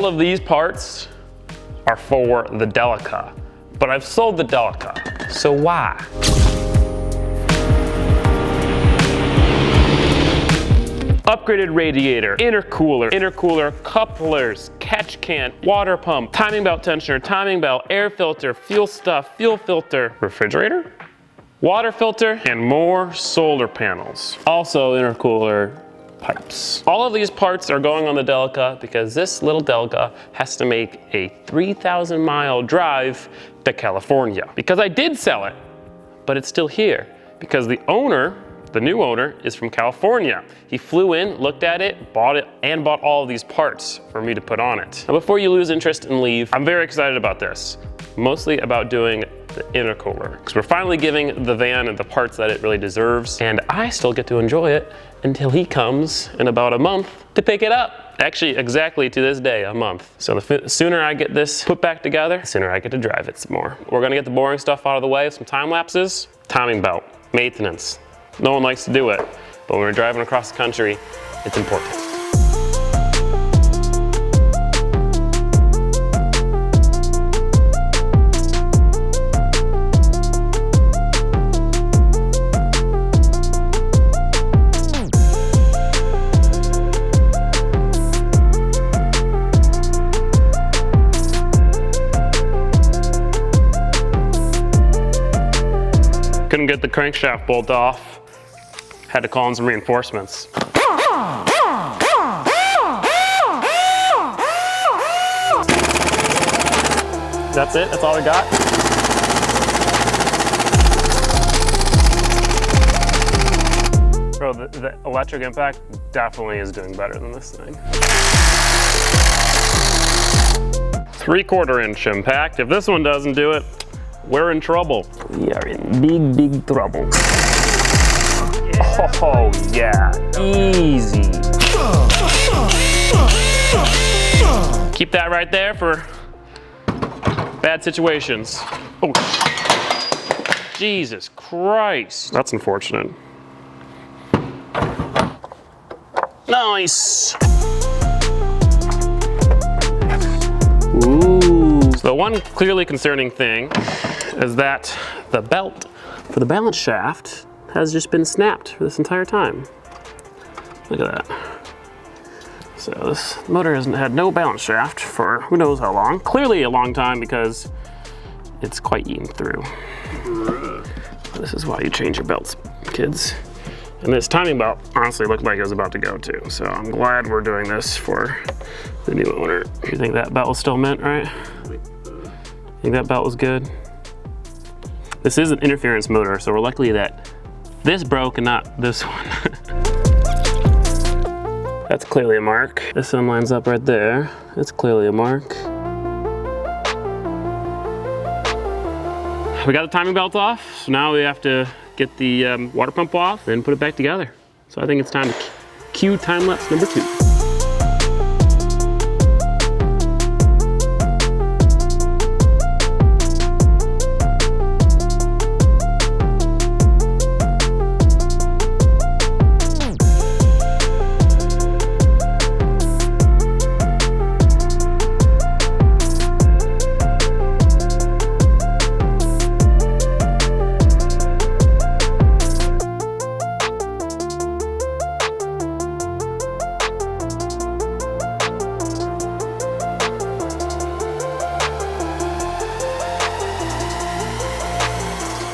All of these parts are for the Delica, but I've sold the Delica, so why? Upgraded radiator, intercooler, couplers, catch can, water pump, timing belt tensioner, timing belt, air filter, fuel stuff, fuel filter, refrigerator, water filter, and more solar panels. Also intercooler pipes. All of these parts are going on the Delica because this little Delica has to make a 3,000 mile drive to California. Because I did sell it, but it's still here because the new owner is from California. He flew in, looked at it, and bought all of these parts for me to put on it. Now before you lose interest and leave, I'm very excited about this. Mostly about doing the intercooler, because we're finally giving the van the parts that it really deserves, and I still get to enjoy it until he comes in about a month to pick it up. Actually, exactly to this day, a month. So the sooner I get this put back together, the sooner I get to drive it some more. We're gonna get the boring stuff out of the way, some time lapses, timing belt, maintenance. No one likes to do it, but when we're driving across the country, it's important. Couldn't get the crankshaft bolt off. Had to call in some reinforcements. That's it? That's all we got? Bro, the electric impact definitely is doing better than this thing. 3/4 inch impact. If this one doesn't do it, we're in trouble. We are in big, big trouble. Oh yeah, easy. Keep that right there for bad situations. Oh, Jesus Christ. That's unfortunate. Nice. Ooh. So the one clearly concerning thing is that the belt for the balance shaft has just been snapped for this entire time. Look at that. So this motor hasn't had no balance shaft for who knows how long. Clearly a long time because it's quite eaten through. This is why you change your belts, kids. And this timing belt honestly looked like it was about to go too. So I'm glad we're doing this for the new owner. You think that belt was still mint, right? Think that belt was good? This is an interference motor, so we're lucky that this broke and not this one. That's clearly a mark. This one lines up right there. That's clearly a mark. We got the timing belt off, so now we have to get the water pump off and put it back together. So I think it's time to cue time lapse number 2.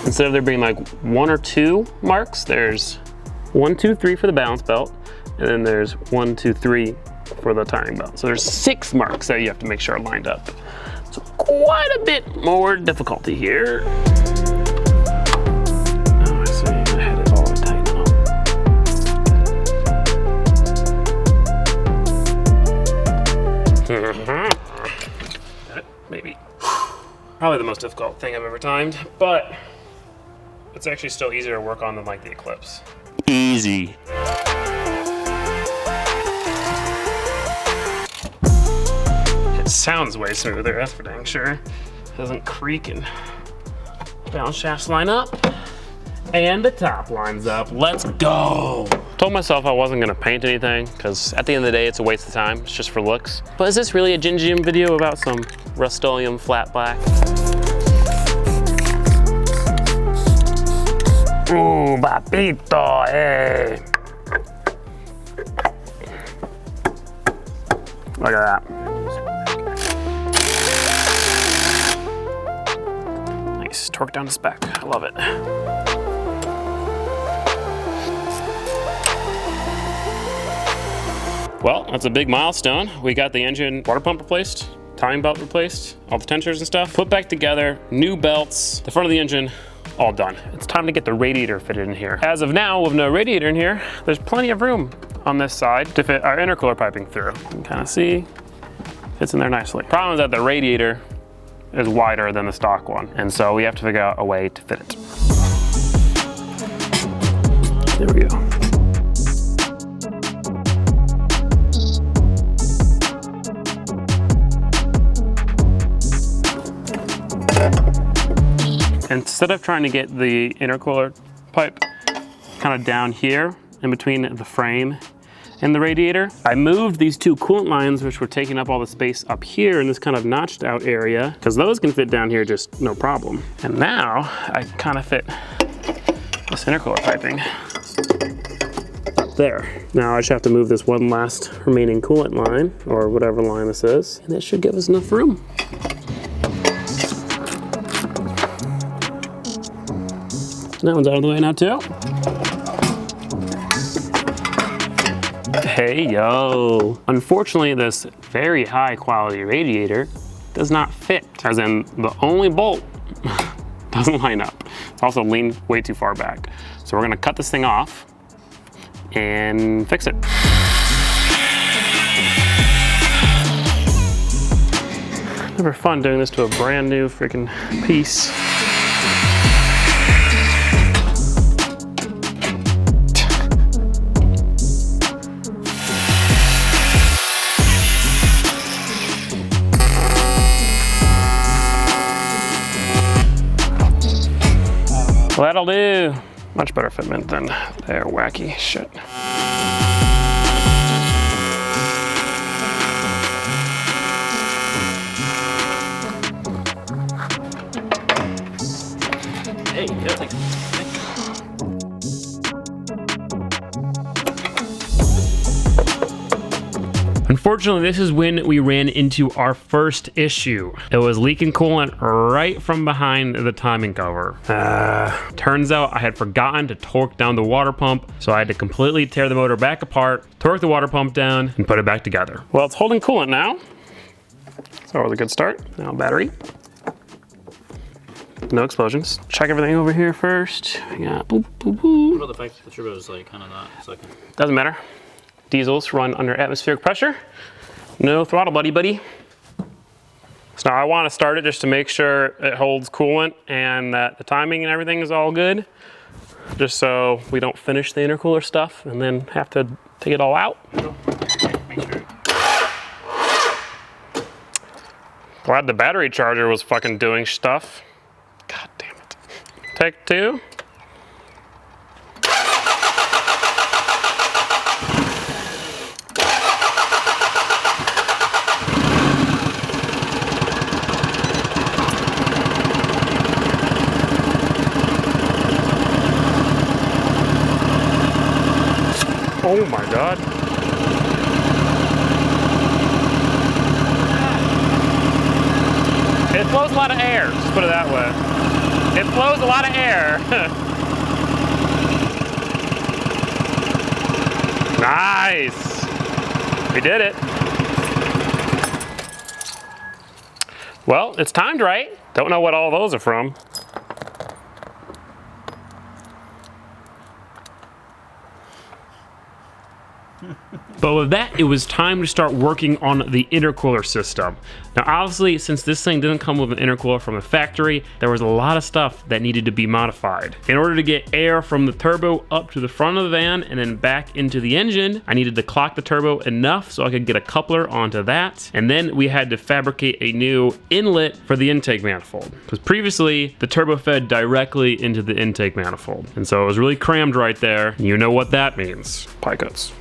Instead of there being like 1 or 2 marks, there's 1, 2, 3 for the balance belt, and then there's 1, 2, 3 for the timing belt. So there's 6 marks that you have to make sure are lined up. So quite a bit more difficulty here. Oh, I see, I had it all tightened up. That maybe probably the most difficult thing I've ever timed, but it's actually still easier to work on than like the Eclipse. Easy. It sounds way smoother, that's for dang sure. Doesn't creak and balance shafts line up. And the top lines up. Let's go. Told myself I wasn't gonna paint anything because at the end of the day, it's a waste of time. It's just for looks. But is this really a Gingium video about some Rust-Oleum flat black? Ooh, papito, hey. Look at that. Nice, torque down to spec. I love it. Well, that's a big milestone. We got the engine water pump replaced, timing belt replaced, all the tensors and stuff, put back together, new belts, the front of the engine, all done. It's time to get the radiator fitted in here. As of now, with no radiator in here, there's plenty of room on this side to fit our intercooler piping through. You can kind of see, fits in there nicely. Problem is that the radiator is wider than the stock one, and so we have to figure out a way to fit it. There we go. Instead of trying to get the intercooler pipe kind of down here in between the frame and the radiator, I moved these two coolant lines, which were taking up all the space up here in this kind of notched out area, because those can fit down here just no problem. And now I kind of fit this intercooler piping up there. Now I just have to move this one last remaining coolant line, or whatever line this is, and that should give us enough room. That one's out of the way now too. Hey, yo. Unfortunately, this very high quality radiator does not fit, as in the only bolt doesn't line up. It's also leaned way too far back. So we're gonna cut this thing off and fix it. Never fun doing this to a brand new freaking piece. Well, that'll do. Much better fitment than their wacky shit. Hey, yeah, thanks. Unfortunately, this is when we ran into our first issue. It was leaking coolant right from behind the timing cover. Turns out I had forgotten to torque down the water pump, so I had to completely tear the motor back apart, torque the water pump down, and put it back together. Well, it's holding coolant now, so that was a good start. Now battery. No explosions. Check everything over here first. We got boop, boop, boop. What about the fact that the turbo is like kind of not sucking? Doesn't matter. Diesels run under atmospheric pressure. No throttle, buddy. So now I want to start it just to make sure it holds coolant and that the timing and everything is all good. Just so we don't finish the intercooler stuff and then have to take it all out. Make sure. Glad the battery charger was fucking doing stuff. God damn it. Take two. Oh my God. It flows a lot of air, just put it that way. It flows a lot of air. Nice. We did it. Well, it's timed right. Don't know what all those are from. But with that, it was time to start working on the intercooler system. Now, obviously, since this thing didn't come with an intercooler from the factory, there was a lot of stuff that needed to be modified. In order to get air from the turbo up to the front of the van and then back into the engine, I needed to clock the turbo enough so I could get a coupler onto that. And then we had to fabricate a new inlet for the intake manifold. Because previously, the turbo fed directly into the intake manifold. And so it was really crammed right there. You know what that means. Pie cuts.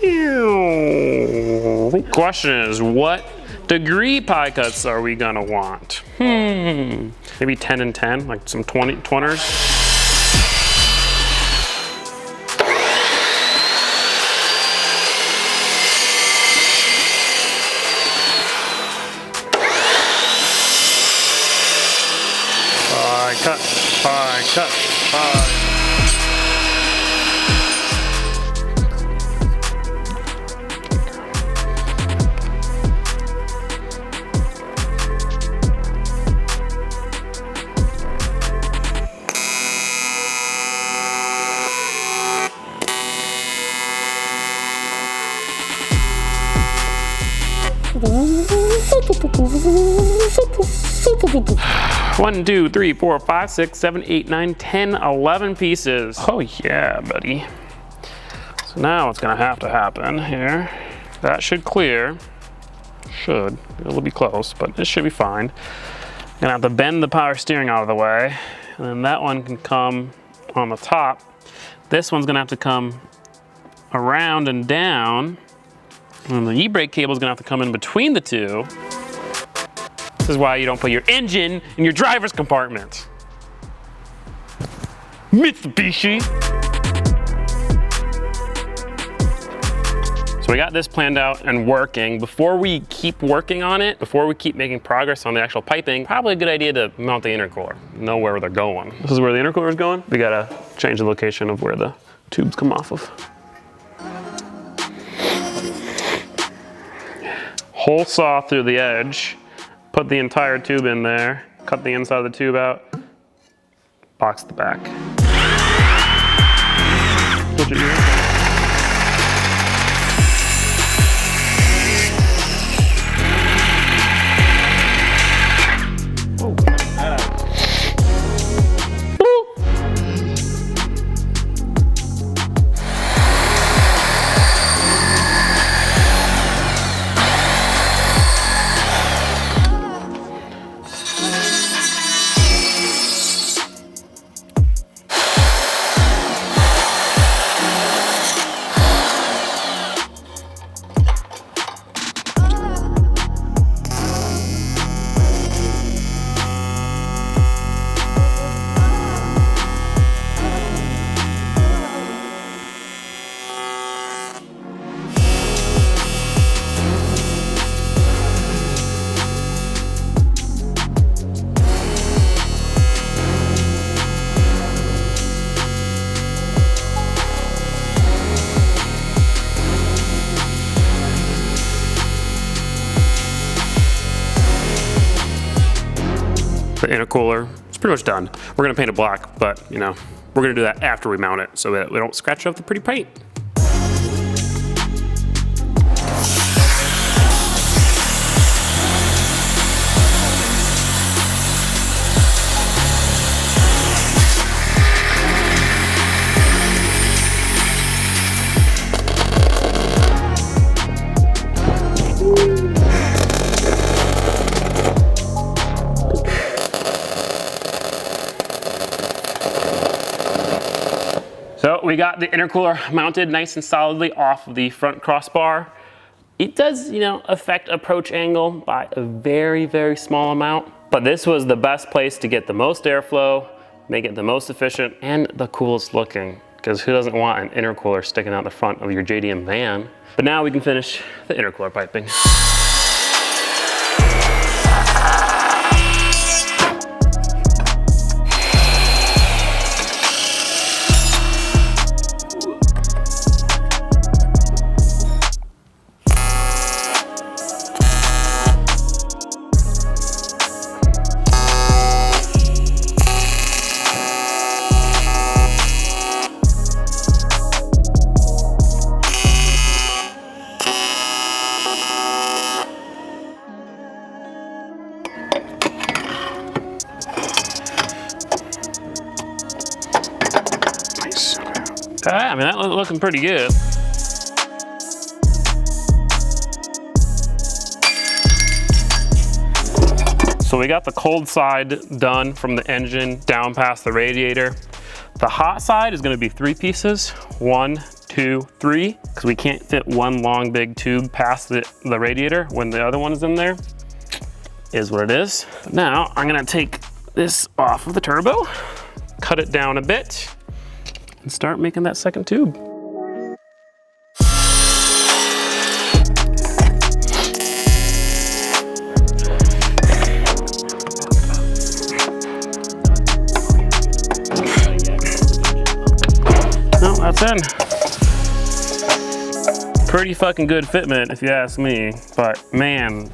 The question is, what degree pie cuts are we gonna want? Maybe 10 and 10, like some 20ers. Pie cut, pie cut, pie. One, two, 3, 4, 5, 6, 7, 8, 9, 10, 11 pieces. Oh yeah, buddy. So now what's gonna have to happen here, that should clear. Should, it'll be close, but it should be fine. Gonna have to bend the power steering out of the way, and then that one can come on the top. This one's gonna have to come around and down, and the e-brake cable is gonna have to come in between the two. This is why you don't put your engine in your driver's compartment. Mitsubishi. So we got this planned out and working. Before we keep working on it, before we keep making progress on the actual piping, probably a good idea to mount the intercooler. Know where they're going. This is where the intercooler is going. We gotta change the location of where the tubes come off of. Hole saw through the edge. Put the entire tube in there, cut the inside of the tube out, box the back. The intercooler, it's pretty much done. We're gonna paint it black, but you know, we're gonna do that after we mount it so that we don't scratch up the pretty paint. So we got the intercooler mounted nice and solidly off of the front crossbar. It does, you know, affect approach angle by a very, very small amount, but this was the best place to get the most airflow, make it the most efficient and the coolest looking, because who doesn't want an intercooler sticking out the front of your JDM van? But now we can finish the intercooler piping. I mean, that looking pretty good. So we got the cold side done from the engine down past the radiator. The hot side is gonna be 3 pieces. 1, 2, 3, because we can't fit one long big tube past the radiator when the other one is in there. Is what it is. But now I'm gonna take this off of the turbo, cut it down a bit, and start making that second tube. No, that's in. Pretty fucking good fitment if you ask me, but man,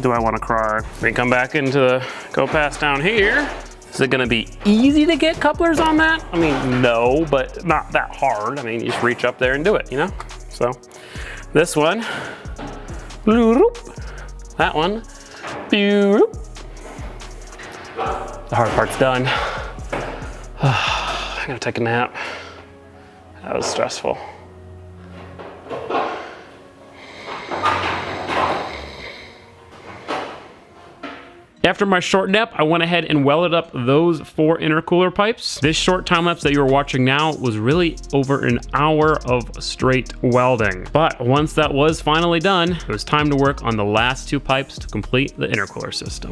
do I want to cry. We come back go past down here. Is it gonna be easy to get couplers on that? I mean, no, but not that hard. I mean, you just reach up there and do it, you know? So, this one, that one, the hard part's done. I gotta take a nap. That was stressful. After my short nap, I went ahead and welded up those 4 intercooler pipes. This short time lapse that you're watching now was really over an hour of straight welding. But once that was finally done, it was time to work on the last 2 pipes to complete the intercooler system.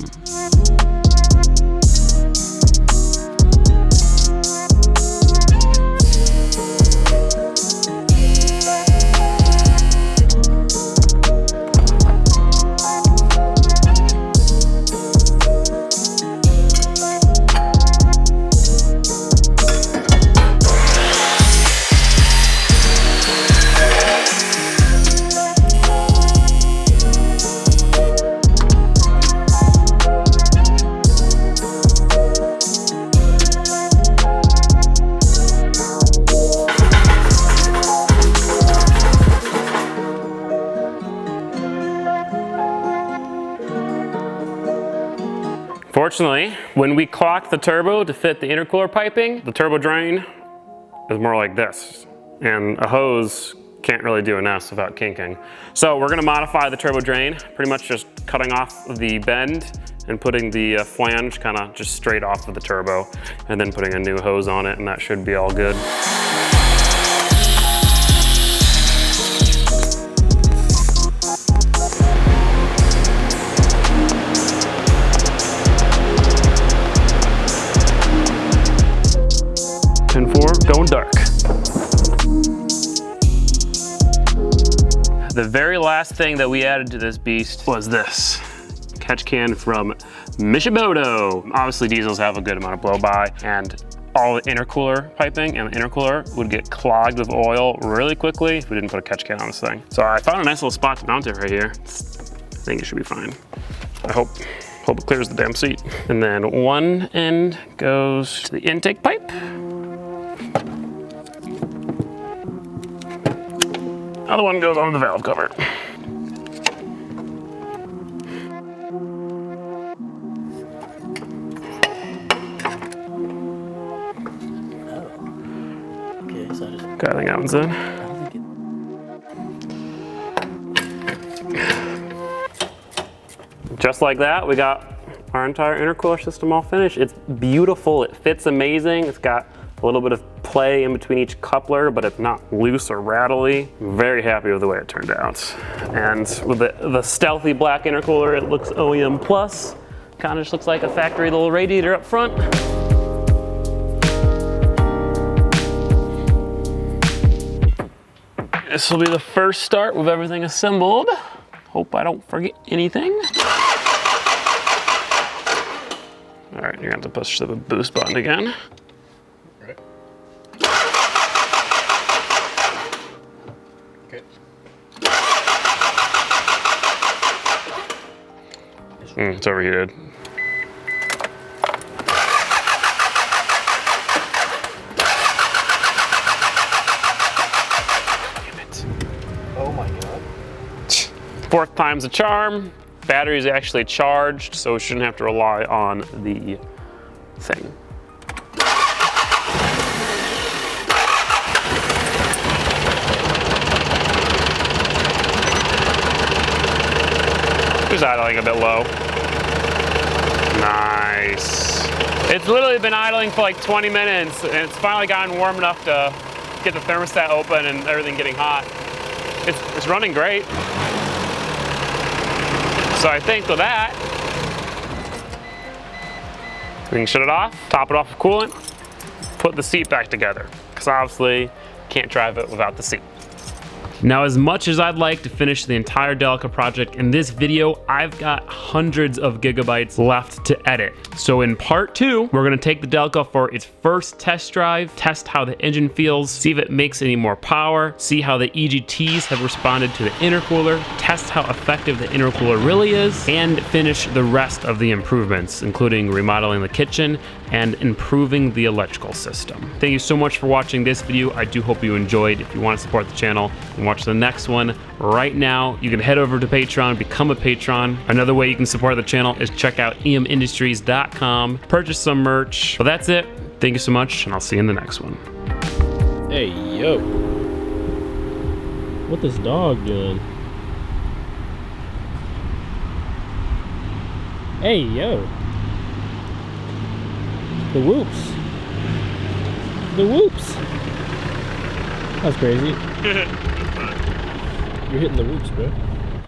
Fortunately, when we clocked the turbo to fit the intercooler piping, the turbo drain is more like this, and a hose can't really do an S without kinking. So we're gonna modify the turbo drain, pretty much just cutting off the bend and putting the flange kind of just straight off of the turbo, and then putting a new hose on it, and that should be all good. 10-4, going dark. The very last thing that we added to this beast was this catch can from Mitsubishi. Obviously diesels have a good amount of blow by, and all the intercooler piping and the intercooler would get clogged with oil really quickly if we didn't put a catch can on this thing. So I found a nice little spot to mount it right here. I think it should be fine. I hope it clears the damn seat. And then one end goes to the intake pipe. Other one goes on the valve cover. Okay, so I just... Okay, I think that one's in. Just like that, we got our entire intercooler system all finished. It's beautiful, it fits amazing. It's got a little bit of play in between each coupler, but it's not loose or rattly. I'm very happy with the way it turned out. And with the stealthy black intercooler, it looks OEM plus. Kind of just looks like a factory little radiator up front. This will be the first start with everything assembled. Hope I don't forget anything. All right, you're gonna have to push the boost button again. Right. Okay. It's overheated. Damn it. Oh my god. Fourth time's a charm. Battery is actually charged, so we shouldn't have to rely on the thing. Pressure's idling a bit low. Nice. It's literally been idling for like 20 minutes and it's finally gotten warm enough to get the thermostat open and everything getting hot. It's running great. So I think with that, we can shut it off, top it off with coolant, put the seat back together, because obviously can't drive it without the seat. Now, as much as I'd like to finish the entire Delica project in this video, I've got hundreds of gigabytes left to edit. So in part 2, we're gonna take the Delica for its first test drive, test how the engine feels, see if it makes any more power, see how the EGTs have responded to the intercooler, test how effective the intercooler really is, and finish the rest of the improvements, including remodeling the kitchen and improving the electrical system. Thank you so much for watching this video. I do hope you enjoyed. If you want to support the channel and watch the next one right now, you can head over to Patreon, become a patron. Another way you can support the channel is check out emindustries.com, purchase some merch. Well, that's it. Thank you so much, and I'll see you in the next one. Hey, yo. What this dog doing? Hey, yo. The whoops. The whoops. That's crazy. You're hitting the whoops, bro.